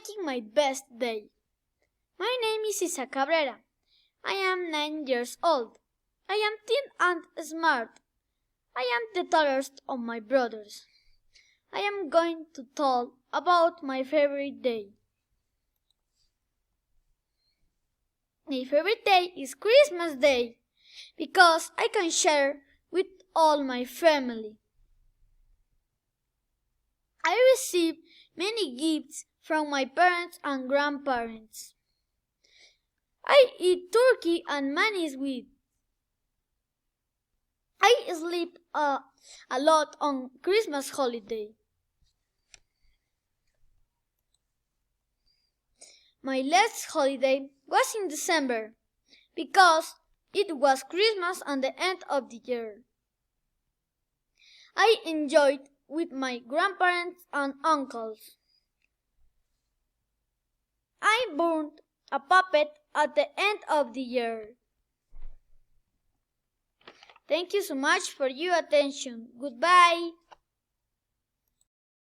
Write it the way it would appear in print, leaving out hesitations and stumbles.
making my best day. My name is Isa Cabrera. I am 9 years old. I am thin and smart. I am the tallest of my brothers. I am going to talk about my favorite day. My favorite day is Christmas Day because I can share with all my family. I receive many gifts from my parents and grandparents. I eat turkey and many sweets. I sleep a lot on Christmas holiday. My last holiday was in December because it was Christmas and the end of the year. I enjoyed with my grandparents and uncles. I burned a puppet at the end of the year. Thank you so much for your attention. Goodbye.